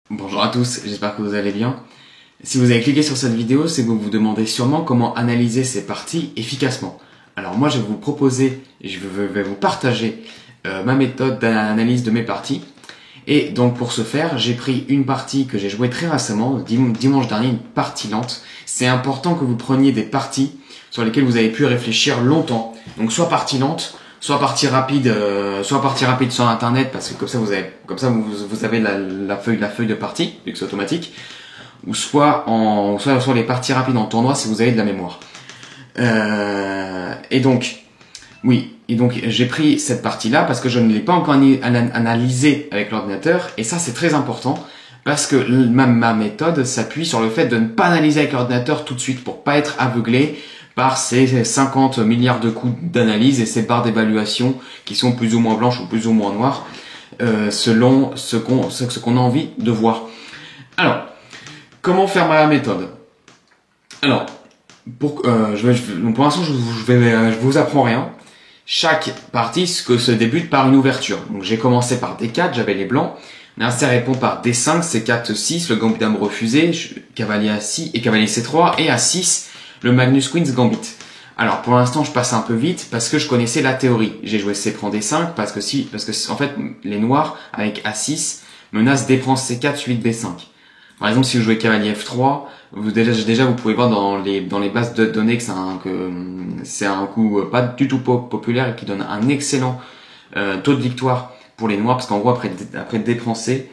Bonjour à tous, j'espère que vous allez bien. Si vous avez cliqué sur cette vidéo, c'est que vous vous demandez sûrement comment analyser ces parties efficacement. Alors moi je vais vous proposer, je vais vous partager ma méthode d'analyse de mes parties. Et donc pour ce faire, j'ai pris une partie que j'ai jouée très récemment, dimanche dernier, une partie lente. C'est important que vous preniez des parties sur lesquelles vous avez pu réfléchir longtemps. Donc soit partie lente, soit partie rapide sur internet, parce que vous avez la feuille de partie, vu que c'est automatique, ou soit les parties rapides en tournoi si vous avez de la mémoire. Et donc j'ai pris cette partie-là parce que je ne l'ai pas encore analysée avec l'ordinateur, et ça c'est très important parce que ma méthode s'appuie sur le fait de ne pas analyser avec l'ordinateur tout de suite pour pas être aveuglé par ces 50 milliards de coups d'analyse et ces barres d'évaluation qui sont plus ou moins blanches ou plus ou moins noires selon ce qu'on a envie de voir. Alors, comment faire ma méthode? Alors, pour l'instant, je vous apprends rien. Chaque partie se débute par une ouverture. Donc j'ai commencé par D4, j'avais les blancs. L'adversaire répond par D5, C4, 6, le gambit dame refusé, cavalier A6 et cavalier C3, et A6, le Magnus Queen's Gambit. Alors pour l'instant je passe un peu vite parce que je connaissais la théorie. J'ai joué C prend D5 parce que en fait les noirs avec A6 menacent D prend C4 suivi de B5. Par exemple si vous jouez cavalier F3, vous pouvez voir dans les bases de données que c'est un coup pas du tout populaire et qui donne un excellent taux de victoire pour les noirs, parce qu'en gros après D prend C,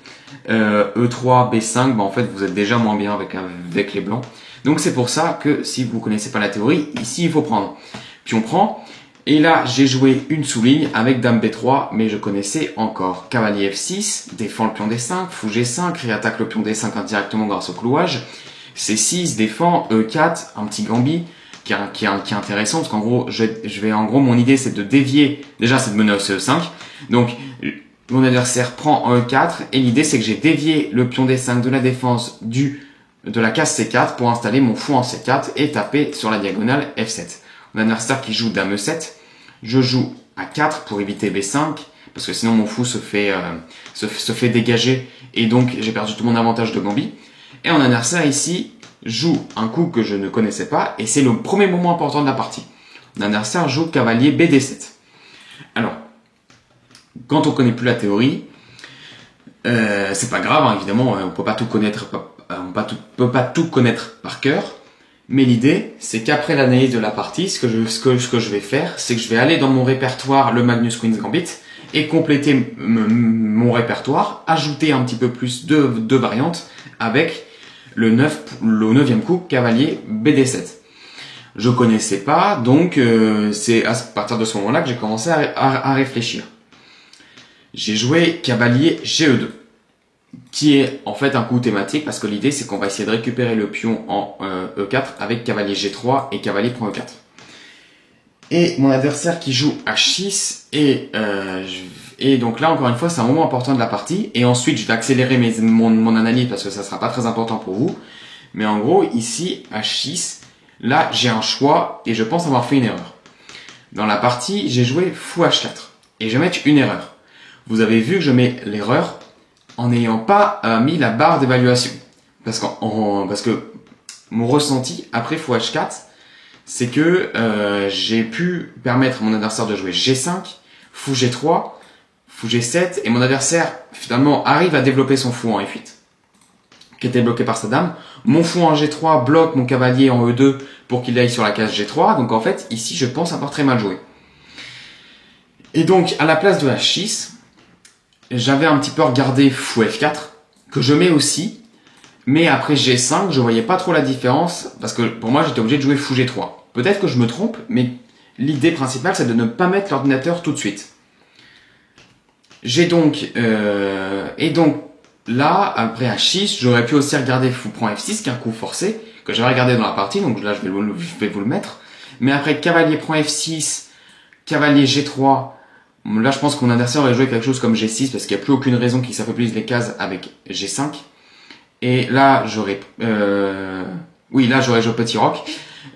E3, B5, en fait vous êtes déjà moins bien avec les blancs. Donc c'est pour ça que si vous connaissez pas la théorie, ici il faut prendre. Puis on prend, et là j'ai joué une sous-ligne avec dame B3, mais je connaissais encore. Cavalier F6, défend le pion D5, fou G5, réattaque le pion D5 indirectement grâce au clouage. C6, défend, E4, un petit gambit qui est intéressant, parce qu'en gros, mon idée c'est de dévier, déjà c'est de mener au CE5, donc mon adversaire prend en E4, et l'idée c'est que j'ai dévié le pion D5 de la défense de la case C4 pour installer mon fou en C4 et taper sur la diagonale F7. Mon adversaire qui joue dame E7, je joue A4 pour éviter B5, parce que sinon mon fou se fait dégager, et donc j'ai perdu tout mon avantage de gambit. Et mon adversaire ici joue un coup que je ne connaissais pas, et c'est le premier moment important de la partie. Mon adversaire joue cavalier BD7. Alors, quand on connaît plus la théorie, c'est pas grave, hein, évidemment, on peut pas tout connaître, peut pas tout connaître par cœur, mais l'idée, c'est qu'après l'analyse de la partie, ce que je vais faire, c'est que je vais aller dans mon répertoire, le Magnus Queen's Gambit, et compléter mon répertoire, ajouter un petit peu plus de variantes avec le 9e coup, cavalier BD7. Je connaissais pas, donc c'est à partir de ce moment-là que j'ai commencé à réfléchir. J'ai joué cavalier GE2, qui est en fait un coup thématique, parce que l'idée c'est qu'on va essayer de récupérer le pion en E4 avec cavalier G3 et cavalier prend E4. Et mon adversaire qui joue H6, et donc là encore une fois c'est un moment important de la partie, et ensuite je vais accélérer mon analyse parce que ça sera pas très important pour vous, mais en gros ici H6, là j'ai un choix et je pense avoir fait une erreur. Dans la partie j'ai joué fou H4 et je vais mettre une erreur. Vous avez vu que je mets l'erreur en n'ayant pas mis la barre d'évaluation, parce que mon ressenti après fou H4, c'est que j'ai pu permettre à mon adversaire de jouer G5, fou G3, fou G7, et mon adversaire finalement arrive à développer son fou en F8, qui était bloqué par sa dame. Mon fou en G3 bloque mon cavalier en E2 pour qu'il aille sur la case G3, donc en fait ici je pense avoir très mal joué. Et donc à la place de H6, j'avais un petit peu regardé fou F4, que je mets aussi, mais après G5, je voyais pas trop la différence, parce que pour moi, j'étais obligé de jouer fou G3. Peut-être que je me trompe, mais l'idée principale, c'est de ne pas mettre l'ordinateur tout de suite. Et donc, là, après H6, j'aurais pu aussi regarder fou prend F6, qui est un coup forcé, que j'avais regardé dans la partie, donc là, je vais vous le mettre. Mais après cavalier prend F6, cavalier G3, là, je pense que mon adversaire aurait joué quelque chose comme G6, parce qu'il n'y a plus aucune raison qu'il s'affaiblisse les cases avec G5. Et là, j'aurais joué petit roc,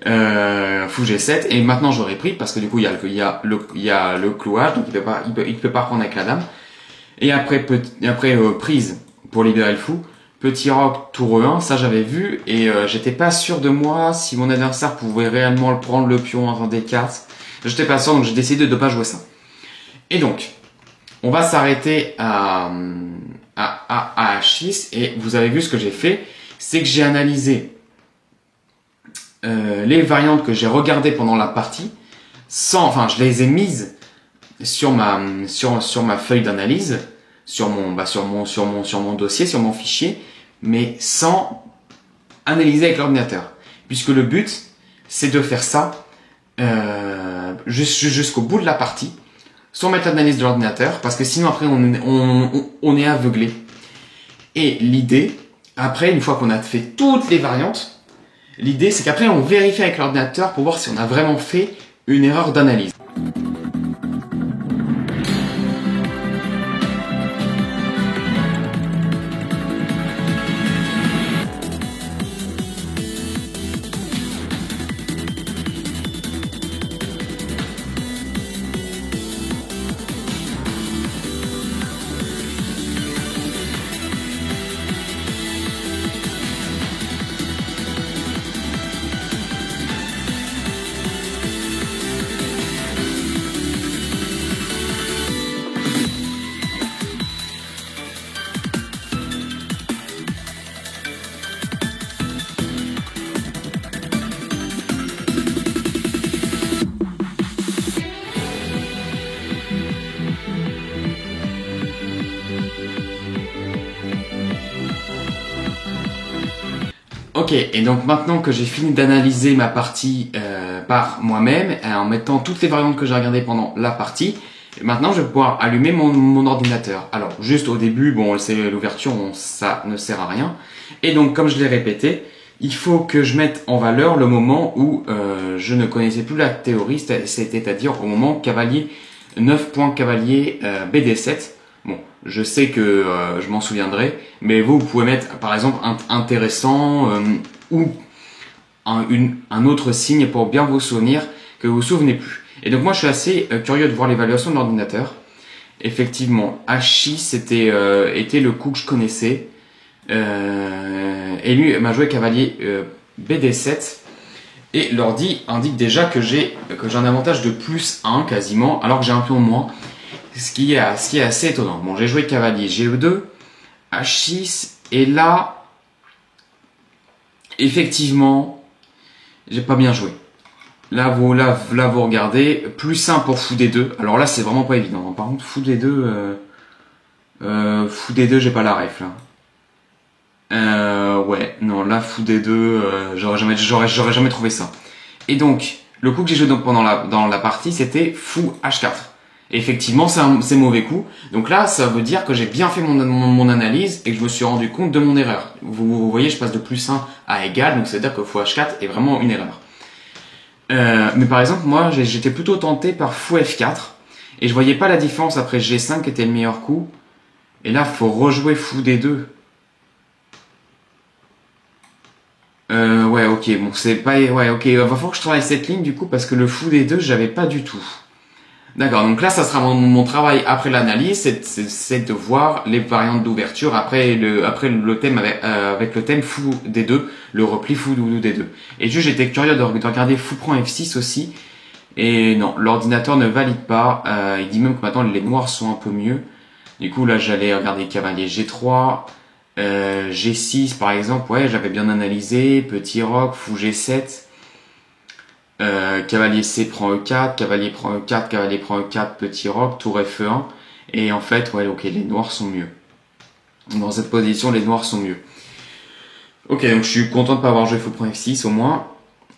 fou G7, et maintenant j'aurais pris, parce que du coup, il y a le clouage, donc il peut pas prendre avec la dame. Et après prise pour libérer le fou, Petit roc, tour E1, ça j'avais vu, et j'étais pas sûr de moi si mon adversaire pouvait réellement le prendre le pion en D4. J'étais pas sûr, donc j'ai décidé de pas jouer ça. Et donc, on va s'arrêter à H6, et vous avez vu ce que j'ai fait, c'est que j'ai analysé les variantes que j'ai regardées pendant la partie, enfin je les ai mises sur ma feuille d'analyse, sur mon dossier, sur mon fichier, mais sans analyser avec l'ordinateur. Puisque le but, c'est de faire ça jusqu'au bout de la partie, sans mettre l'analyse de l'ordinateur, parce que sinon après on est aveuglé. Et l'idée, après, une fois qu'on a fait toutes les variantes, l'idée c'est qu'après on vérifie avec l'ordinateur pour voir si on a vraiment fait une erreur d'analyse. Ok, et donc maintenant que j'ai fini d'analyser ma partie par moi-même, en mettant toutes les variantes que j'ai regardées pendant la partie, maintenant je vais pouvoir allumer mon ordinateur. Alors, juste au début, bon, c'est l'ouverture, ça ne sert à rien. Et donc, comme je l'ai répété, il faut que je mette en valeur le moment où je ne connaissais plus la théorie, c'est-à-dire au moment cavalier 9 points cavalier BD7. Bon, je sais que je m'en souviendrai, mais vous pouvez mettre par exemple intéressant ou un autre signe pour bien vous souvenir que vous vous souvenez plus. Et donc moi je suis assez curieux de voir l'évaluation de l'ordinateur. Effectivement, H6 était le coup que je connaissais. Et lui m'a joué cavalier BD7. Et l'ordi indique déjà que j'ai un avantage de plus 1 quasiment, alors que j'ai un pion de moins. Ce qui est assez étonnant. Bon, j'ai joué cavalier G2, H6, et là, effectivement, j'ai pas bien joué. Là, vous regardez, plus 1 pour fou D2. Alors là, c'est vraiment pas évident. Par contre, fou D2, j'ai pas la ref, là. Ouais, non, là, fou D2, j'aurais jamais trouvé ça. Et donc, le coup que j'ai joué dans la partie, c'était fou H4. Et effectivement, c'est mauvais coup. Donc là, ça veut dire que j'ai bien fait mon analyse et que je me suis rendu compte de mon erreur. Vous voyez, je passe de plus 1 à égal, donc ça veut dire que fou H4 est vraiment une erreur. Mais par exemple, moi, j'étais plutôt tenté par fou F4 et je voyais pas la différence après G5 qui était le meilleur coup. Et là, faut rejouer fou D2. Ouais, ok, bon, c'est pas... Ouais, ok, va falloir que je travaille cette ligne du coup parce que le fou D2, j'avais pas du tout. D'accord, donc là, ça sera mon travail après l'analyse, c'est de voir les variantes d'ouverture après le thème avec le thème fou D2, le repli fou D2. Et juste, j'étais curieux de regarder fou prend F6 aussi. Et non, l'ordinateur ne valide pas. Il dit même que maintenant les noirs sont un peu mieux. Du coup, là, j'allais regarder cavalier G3, G6 par exemple. Ouais, j'avais bien analysé. Petit roc, fou G7. Cavalier C prend E4, cavalier prend E4, cavalier prend E4, petit roc, tour Fe1. Et en fait, ouais, ok, les noirs sont mieux. Dans cette position, les noirs sont mieux. Ok, donc je suis content de pas avoir joué fou prend F6 au moins.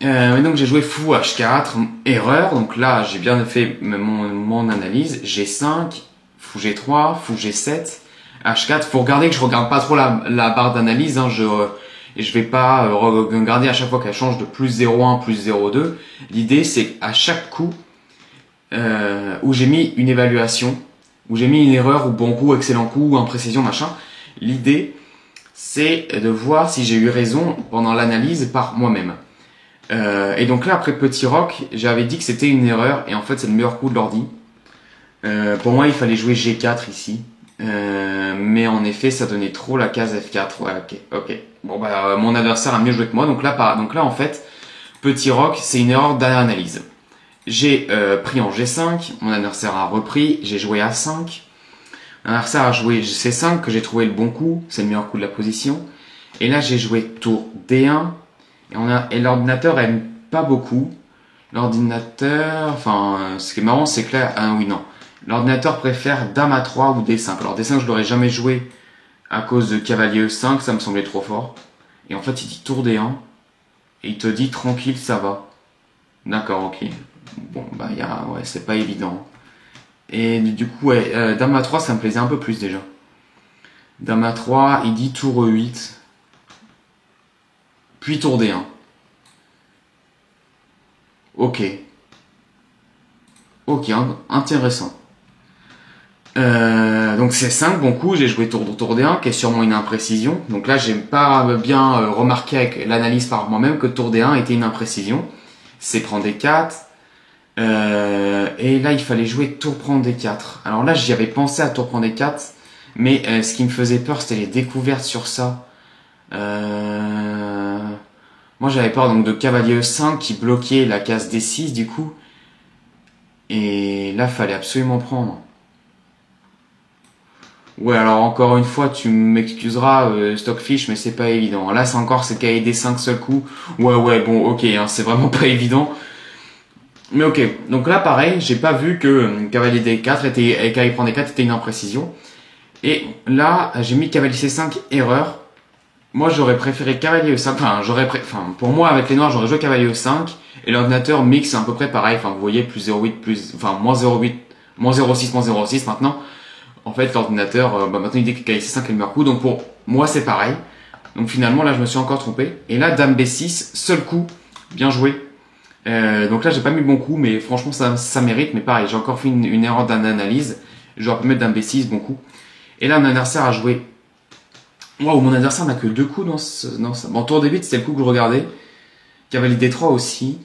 Et donc j'ai joué fou H4, erreur. Donc là, j'ai bien fait mon analyse. G5, fou G3, fou G7, H4. Faut regarder que je regarde pas trop la barre d'analyse. Hein, et je vais pas regarder à chaque fois qu'elle change de plus 0,1, plus 0,2. L'idée, c'est qu'à chaque coup où j'ai mis une évaluation, où j'ai mis une erreur, ou bon coup, excellent coup, imprécision, machin, l'idée, c'est de voir si j'ai eu raison pendant l'analyse par moi-même. Et donc là, après petit roc, j'avais dit que c'était une erreur, et en fait, c'est le meilleur coup de l'ordi. Pour moi, il fallait jouer G4 ici. Mais en effet, ça donnait trop la case F4. Ouais, ok. Bon, bah, mon adversaire a mieux joué que moi. Donc là, en fait, petit roc, c'est une erreur d'analyse. J'ai pris en G5, mon adversaire a repris, j'ai joué A5. Mon adversaire a joué C5, que j'ai trouvé le bon coup, c'est le meilleur coup de la position. Et là, j'ai joué tour D1. Et l'ordinateur aime pas beaucoup. L'ordinateur, enfin, ce qui est marrant, c'est que là, oui, non. L'ordinateur préfère Dame A3 ou D5. Alors D5, je l'aurais jamais joué à cause de cavalier E5, ça me semblait trop fort. Et en fait, il dit tour D1. Et il te dit tranquille, ça va. D'accord, ok. Bon, bah, ouais, c'est pas évident. Et du coup, ouais, Dame A3, ça me plaisait un peu plus déjà. Dame A3, il dit tour E8. Puis tour D1. Ok. Ok, intéressant. Donc c'est 5 bon coup, j'ai joué tour D1 qui est sûrement une imprécision. Donc là j'ai pas bien remarqué avec l'analyse par moi-même que tour D1 était une imprécision. C'est prendre D4. Et là il fallait jouer tour prendre D4. Alors là j'y avais pensé à tour prendre D4, mais ce qui me faisait peur c'était les découvertes sur ça. Moi j'avais peur donc de cavalier E5 qui bloquait la case D6 du coup. Et là fallait absolument prendre. Ouais, alors encore une fois, tu m'excuseras, Stockfish, mais c'est pas évident. Là, c'est cavalier D5 seul coup. Ouais, bon, ok, hein, c'est vraiment pas évident. Mais ok, donc là, pareil, j'ai pas vu que cavalier D4 cavalier prend D4 était une imprécision. Et là, j'ai mis cavalier C5, erreur. Moi, j'aurais préféré cavalier E5. Pour moi, avec les noirs, j'aurais joué cavalier E5. Et l'ordinateur mixe à peu près pareil. Enfin, vous voyez, plus 0,8, moins 0,8, moins 0,6, moins 0,6 maintenant. En fait, l'ordinateur, maintenant il dit que cavalier C5 est le meilleur coup, donc pour moi c'est pareil. Donc finalement là je me suis encore trompé. Et là Dame B6, seul coup, bien joué. Donc là j'ai pas mis le bon coup, mais franchement ça mérite. Mais pareil, j'ai encore fait une erreur d'analyse. J'aurais pu mettre Dame B6, bon coup. Et là mon adversaire a joué. Waouh, mon adversaire n'a que 2 coups dans ça. Bon, tour D8 c'était le coup que je regardais. Cavalier D3 aussi.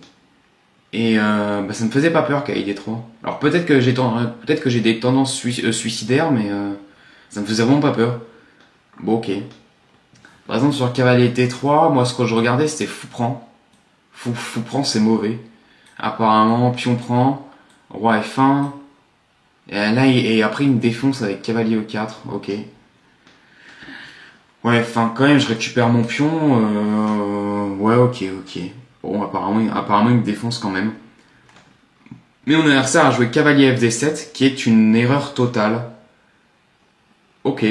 Et ça me faisait pas peur cavalier D3. Alors peut-être que j'ai des tendances suicidaires, mais ça me faisait vraiment pas peur. Bon, ok. Par exemple sur cavalier D3, moi ce que je regardais c'était fou prend. Fou prend c'est mauvais. Apparemment pion prend, roi F1. Et après il me défonce avec cavalier E4. Ok. Ouais, enfin quand même je récupère mon pion. Ouais, ok. Bon, apparemment il me défonce quand même. Mais mon adversaire a joué cavalier FD7, qui est une erreur totale. Ok.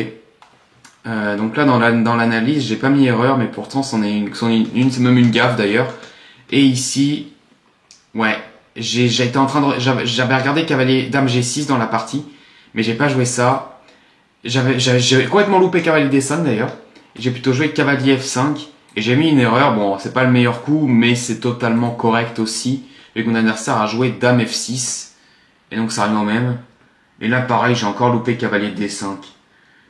Donc là, dans l'analyse, j'ai pas mis erreur, mais pourtant, c'est même une gaffe d'ailleurs. Et ici, ouais, j'avais regardé cavalier dame G6 dans la partie, mais j'ai pas joué ça. J'ai complètement loupé cavalier D5 d'ailleurs. J'ai plutôt joué cavalier F5 et j'ai mis une erreur. Bon, c'est pas le meilleur coup, mais c'est totalement correct aussi. Et mon adversaire a joué dame F6 et donc ça revient au même. Et là, pareil, j'ai encore loupé cavalier D5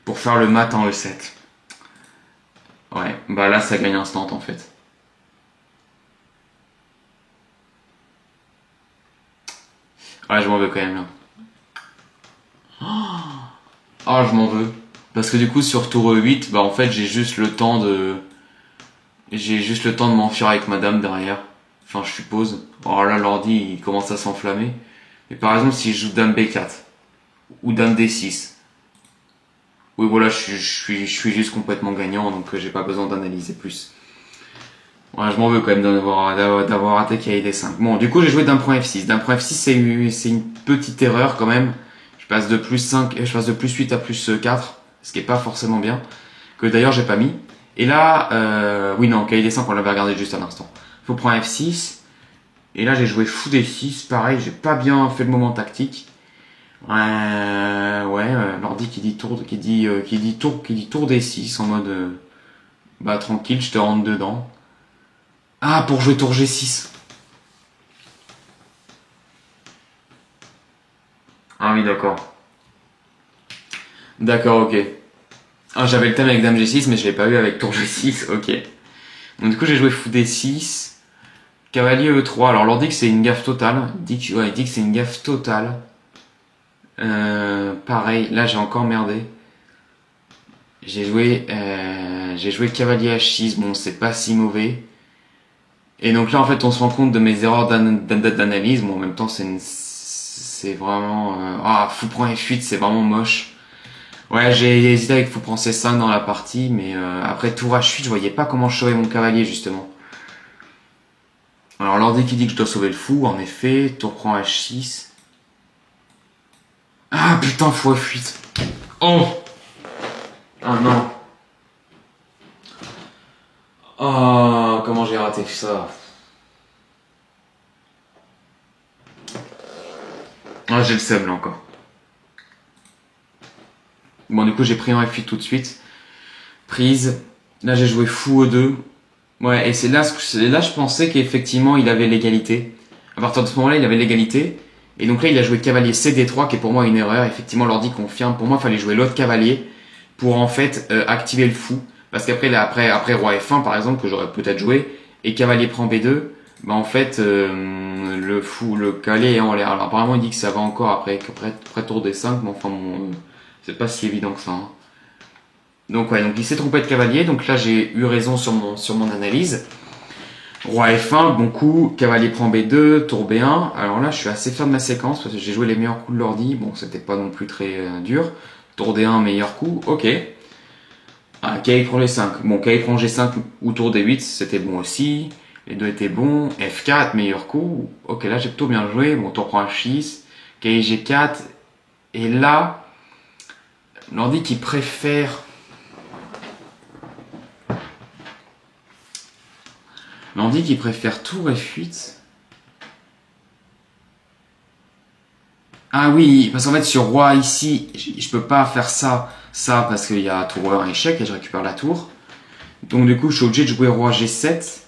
pour faire le mat en E7. Ouais, bah là, ça gagne instant en fait. Ouais, je m'en veux quand même là. Oh, je m'en veux. Parce que du coup, sur tour E8, bah en fait, j'ai juste le temps de m'enfuir avec madame derrière. Enfin, je suppose. Alors là, l'ordi, il commence à s'enflammer. Mais par exemple, si je joue dame B4 ou dame D6, oui, voilà, je suis juste complètement gagnant, donc j'ai pas besoin d'analyser plus. Ouais, je m'en veux quand même d'avoir raté cavalier D5. Bon, du coup, j'ai joué dame prend F6. Dame prend F6, c'est une petite erreur quand même. Je passe de plus 8 à plus 4, ce qui est pas forcément bien. Que d'ailleurs, j'ai pas mis. Et là, oui, non, cavalier D5, on l'avait regardé juste à l'instant. Faut prendre F6. Et là, j'ai joué fou D6. Pareil, j'ai pas bien fait le moment tactique. L'ordi qui dit tour D6 en mode bah tranquille, je te rentre dedans. Ah, pour jouer tour G6. Ah oui, d'accord. D'accord, ok. Ah, j'avais le thème avec dame G6, mais je l'ai pas eu avec tour G6, ok. Donc du coup, j'ai joué fou D6. Cavalier E3. Alors, l'ordi que c'est une gaffe totale. Il dit que c'est une gaffe totale. Pareil, là j'ai encore merdé. j'ai joué cavalier H6, bon c'est pas si mauvais. Et donc là en fait on se rend compte de mes erreurs d'analyse, bon en même temps c'est vraiment... fou prend F8 c'est vraiment moche. Ouais j'ai hésité avec fou prend C5 dans la partie, mais après tour H8 je voyais pas comment je saurais mon cavalier justement. Alors l'ordi qui dit que je dois sauver le fou, en effet, tour prend H6. Ah putain fou F8. Oh non. Oh, comment j'ai raté ça. Ah, j'ai le seum là encore. Bon, du coup, j'ai pris un F8 tout de suite. Prise. Là, j'ai joué fou E2. Ouais, et c'est là je pensais qu'effectivement, il avait l'égalité. À partir de ce moment-là, il avait l'égalité. Et donc là, il a joué cavalier CD3, qui est pour moi une erreur. Effectivement, l'ordi confirme. Pour moi, il fallait jouer l'autre cavalier pour en fait activer le fou. Parce qu'après, après roi F1, par exemple, que j'aurais peut-être joué, et cavalier prend B2, bah en fait, le cavalier est en l'air. Alors apparemment, il dit que ça va encore après tour D5, mais enfin, bon, c'est pas si évident que ça. Hein. Donc ouais, donc il s'est trompé de cavalier, donc là j'ai eu raison sur mon analyse. Roi F1, bon coup, cavalier prend B2, tour B1. Alors là, je suis assez fier de ma séquence parce que j'ai joué les meilleurs coups de l'ordi. Bon, c'était pas non plus très dur. Tour D1, meilleur coup, ok. Cavalier prend G5. Bon, cavalier prend G5 ou tour D8, c'était bon aussi. Les deux étaient bons. F4, meilleur coup. Ok, là j'ai plutôt bien joué. Bon, tour prend H6. Cavalier G4. Et là, l'ordi qui préfère... L'ordi qui préfère tour F8. Ah oui, parce qu'en fait sur roi ici, je peux pas faire ça parce qu'il y a tour E1 échec et je récupère la tour. Donc du coup je suis obligé de jouer roi G7.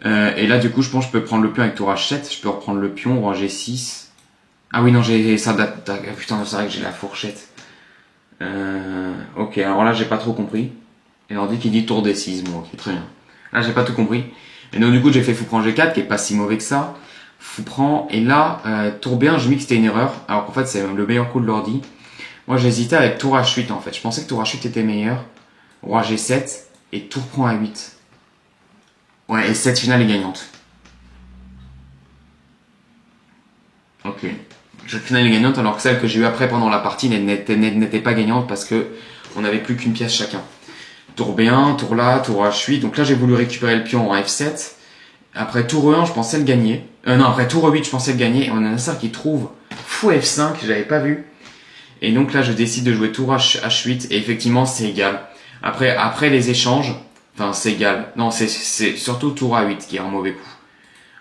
Et là du coup je pense que je peux prendre le pion avec tour H7, je peux reprendre le pion, roi G6. Ah oui non j'ai ça putain c'est vrai que j'ai la fourchette. Ok alors là j'ai pas trop compris. Et l'ordi qui dit tour D6, bon ok très bien. Là j'ai pas tout compris. Et donc du coup j'ai fait fou prend G4 qui est pas si mauvais que ça. Fou prend, et là, tour B1, j'ai mis que c'était une erreur, alors qu'en fait c'est le meilleur coup de l'ordi. Moi j'hésitais avec tour H8 en fait, je pensais que tour H8 était meilleur. Roi G7, et tour prend A8. Ouais, et cette finale est gagnante. Ok. Cette finale est gagnante, alors que celle que j'ai eue après pendant la partie n'était pas gagnante parce que on n'avait plus qu'une pièce chacun. Tour B1, tour là, tour H8, donc là j'ai voulu récupérer le pion en F7. Après tour E1, je pensais le gagner. Non, après tour E8, je pensais le gagner. Et on a un sort qui trouve fou F5, j'avais pas vu. Et donc là, je décide de jouer tour H8. Et effectivement, c'est égal. Après les échanges, enfin, c'est égal. Non, c'est surtout tour A8 qui est un mauvais coup.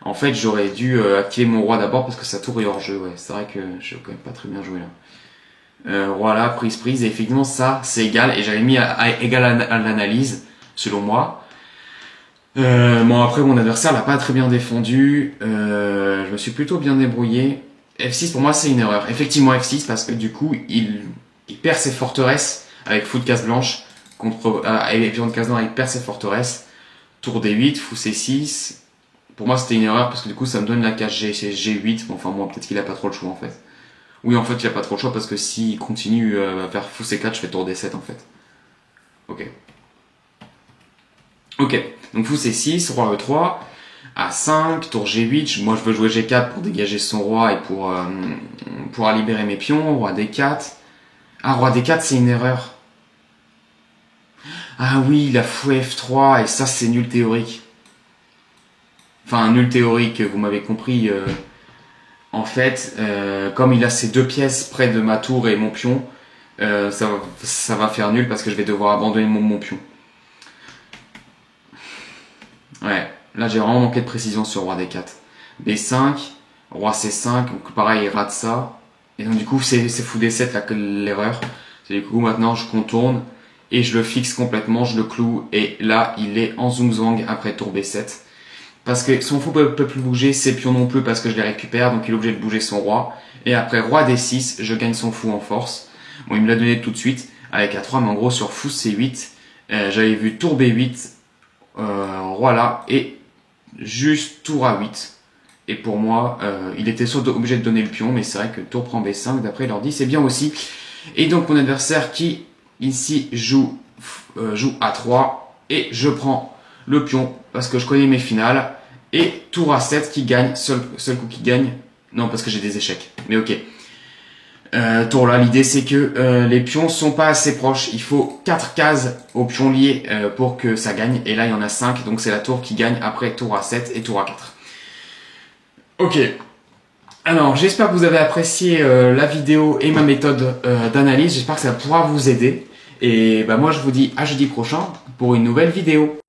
En fait, j'aurais dû activer mon roi d'abord parce que sa tour est hors jeu. Ouais, c'est vrai que je quand même pas très bien joué là. Roi là, prise. Et effectivement, ça, c'est égal. Et j'avais mis égal à l'analyse, selon moi. Bon après mon adversaire l'a pas très bien défendu, je me suis plutôt bien débrouillé. F6 pour moi c'est une erreur. Effectivement F6 parce que du coup il perd ses forteresses avec fou de case blanche contre et pion de case noire il perd ses forteresses. Tour D8, fou C6. Pour moi c'était une erreur parce que du coup ça me donne la case G8. Bon, enfin moi peut-être qu'il a pas trop le choix en fait. Oui en fait il a pas trop le choix parce que s'il continue à faire fou C4 je fais tour D7 en fait. Ok. Ok, donc fou C6, roi E3, A5, tour G8, moi je veux jouer G4 pour dégager son roi et pour libérer mes pions, roi D4. Ah, roi D4 c'est une erreur. Ah oui, la fou F3, et ça c'est nul théorique. Enfin, nul théorique, vous m'avez compris. En fait, comme il a ces deux pièces près de ma tour et mon pion, ça va faire nul parce que je vais devoir abandonner mon pion. Ouais, là j'ai vraiment manqué de précision sur roi D4. B5, roi C5, donc pareil il rate ça. Et donc du coup c'est fou D7 là que l'erreur. Du coup maintenant je contourne et je le fixe complètement, je le cloue et là il est en zoom-zwang après tour B7. Parce que son fou peut plus bouger, ses pions non plus parce que je les récupère, donc il est obligé de bouger son roi. Et après roi D6, je gagne son fou en force. Bon il me l'a donné tout de suite avec A3, mais en gros sur fou C8, j'avais vu tour B8, roi là, et juste tour A8. Et pour moi, il était obligé de donner le pion, mais c'est vrai que tour prend B5, d'après il leur dit c'est bien aussi. Et donc mon adversaire qui Ici, joue A3 et je prends le pion parce que je connais mes finales. Et tour A7 qui gagne, seul coup qui gagne. Non, parce que j'ai des échecs. Mais ok. Tour là, l'idée c'est que les pions sont pas assez proches. Il faut 4 cases aux pions liés pour que ça gagne. Et là, il y en a 5. Donc c'est la tour qui gagne après tour A7 et tour A4. Ok. Alors, j'espère que vous avez apprécié la vidéo et ma méthode d'analyse. J'espère que ça pourra vous aider. Et bah, moi, je vous dis à jeudi prochain pour une nouvelle vidéo.